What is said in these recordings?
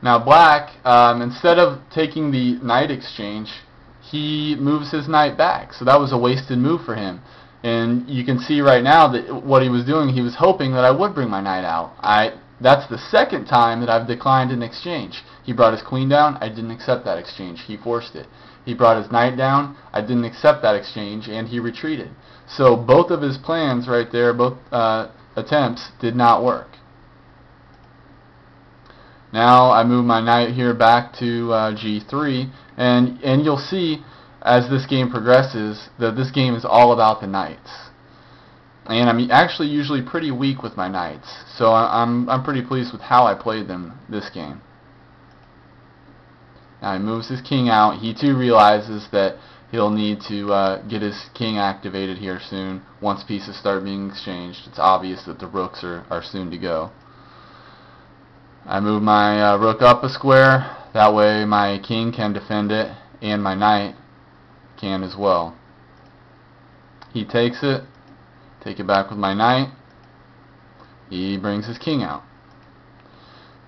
Now black, instead of taking the knight exchange, he moves his knight back. So that was a wasted move for him. And you can see right now that what he was doing, he was hoping that I would bring my knight out. That's the second time that I've declined an exchange. He brought his queen down, I didn't accept that exchange. He forced it. He brought his knight down, I didn't accept that exchange, and he retreated. So both of his plans right there, both attempts, did not work. Now I move my knight here back to g3, and you'll see as this game progresses that this game is all about the knights. And I'm actually usually pretty weak with my knights, so I'm pretty pleased with how I played them this game. Now he moves his king out. He too realizes that he'll need to get his king activated here soon. Once pieces start being exchanged, it's obvious that the rooks are soon to go. I move my rook up a square. That way my king can defend it, and my knight can as well. He takes it. Take it back with my knight. He brings his king out.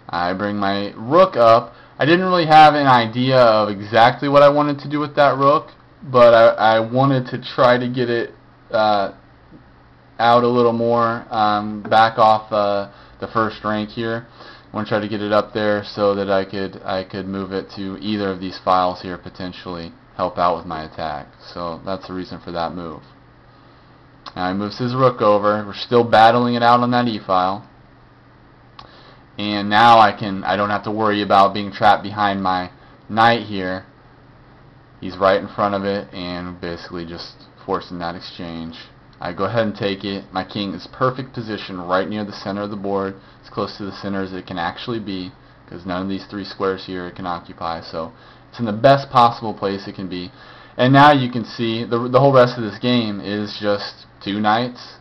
I bring my rook up. I didn't really have an idea of exactly what I wanted to do with that rook, but I wanted to try to get it out a little more, back off the first rank here. I want to try to get it up there so that I could move it to either of these files here, potentially help out with my attack. So that's the reason for that move. Now he moves his rook over. We're still battling it out on that e-file. And now I don't have to worry about being trapped behind my knight here. He's right in front of it and basically just forcing that exchange. I go ahead and take it. My king is perfect position right near the center of the board, as close to the center as it can actually be, because none of these three squares here it can occupy. So it's in the best possible place it can be. And now you can see the whole rest of this game is just two knights,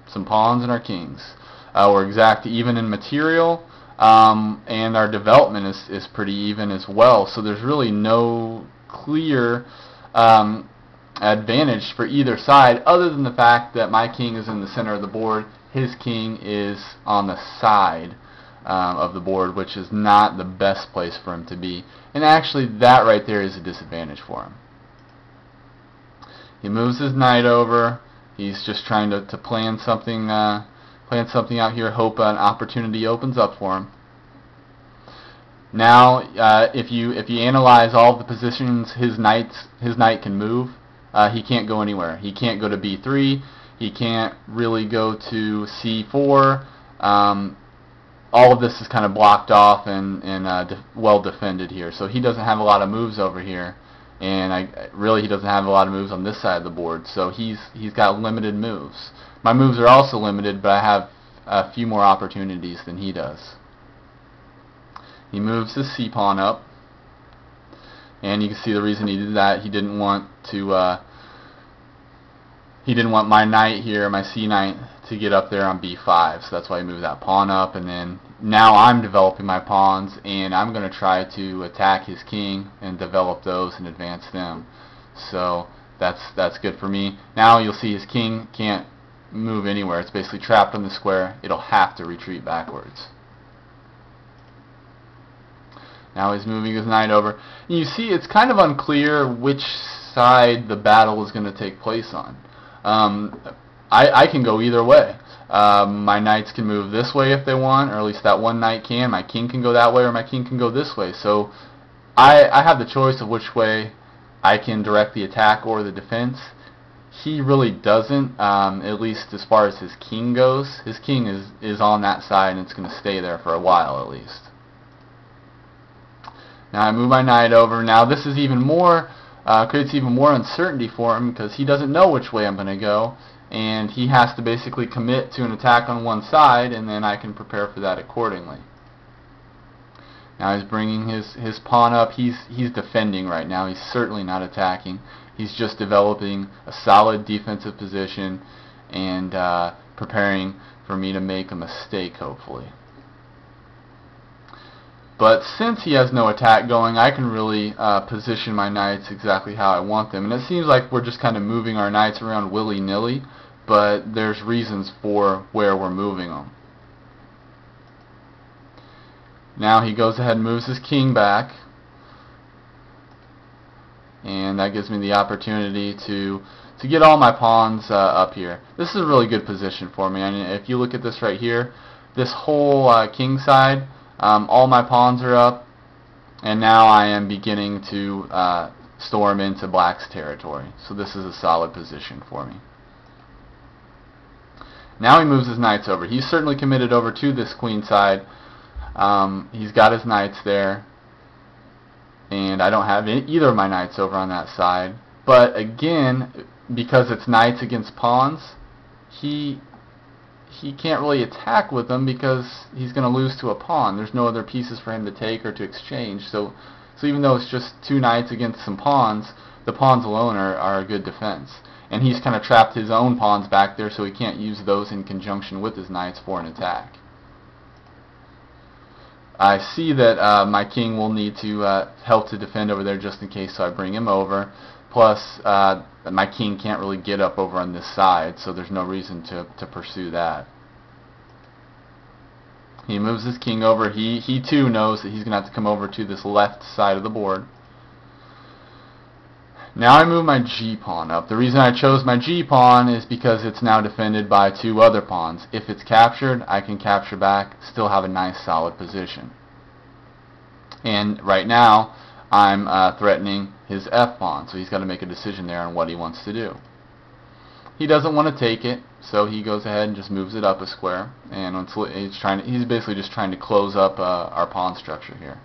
some pawns, and our kings. We're exact even in material, and our development is pretty even as well. So there's really no clear advantage for either side, other than the fact that my king is in the center of the board, his king is on the side of the board, which is not the best place for him to be. And actually that right there is a disadvantage for him. He moves his knight over. He's just trying to plan something out here, hope an opportunity opens up for him. Now, if you analyze all of the positions his knight can move, he can't go anywhere. He can't go to b3. He can't really go to c4. All of this is kind of blocked off and well defended here. So he doesn't have a lot of moves over here, and really he doesn't have a lot of moves on this side of the board. So he's got limited moves. My moves are also limited, but I have a few more opportunities than he does. He moves his c-pawn up, and you can see the reason he did that. He didn't want my knight here, my c-knight, to get up there on b5, so that's why he moved that pawn up. And then now I'm developing my pawns, and I'm going to try to attack his king and develop those and advance them. So that's good for me. Now you'll see his king can't move anywhere. It's basically trapped on the square. It'll have to retreat backwards. Now he's moving his knight over. And you see it's kind of unclear which side the battle is going to take place on. I can go either way. My knights can move this way if they want, or at least that one knight can. My king can go that way, or my king can go this way. So I have the choice of which way I can direct the attack or the defense. He really doesn't, at least as far as his king goes. His king is on that side, and it's going to stay there for a while at least. Now I move my knight over. Now this is even more, creates even more uncertainty for him, because he doesn't know which way I'm going to go, and he has to basically commit to an attack on one side, and then I can prepare for that accordingly. Now he's bringing his pawn up. He's defending right now. He's certainly not attacking. He's just developing a solid defensive position and preparing for me to make a mistake, hopefully. But since he has no attack going, I can really position my knights exactly how I want them. And it seems like we're just kind of moving our knights around willy-nilly, but there's reasons for where we're moving them. Now he goes ahead and moves his king back, and that gives me the opportunity to get all my pawns up here. This is a really good position for me. I mean, if you look at this right here, this whole king side, all my pawns are up, and now I am beginning to storm into black's territory. So this is a solid position for me. Now he moves his knights over. He's certainly committed over to this queen side. He's got his knights there, and I don't have either of my knights over on that side. But again, because it's knights against pawns, he can't really attack with them because he's going to lose to a pawn. There's no other pieces for him to take or to exchange. So even though it's just two knights against some pawns, the pawns alone are a good defense. And he's kind of trapped his own pawns back there, so he can't use those in conjunction with his knights for an attack. I see that my king will need to help to defend over there just in case, so I bring him over. Plus, my king can't really get up over on this side, so there's no reason to pursue that. He moves his king over. He too knows that he's going to have to come over to this left side of the board. Now I move my g-pawn up. The reason I chose my g-pawn is because it's now defended by two other pawns. If it's captured, I can capture back, still have a nice solid position. And right now, I'm threatening his f-pawn, so he's got to make a decision there on what he wants to do. He doesn't want to take it, so he goes ahead and just moves it up a square, and he's basically just trying to close up our pawn structure here.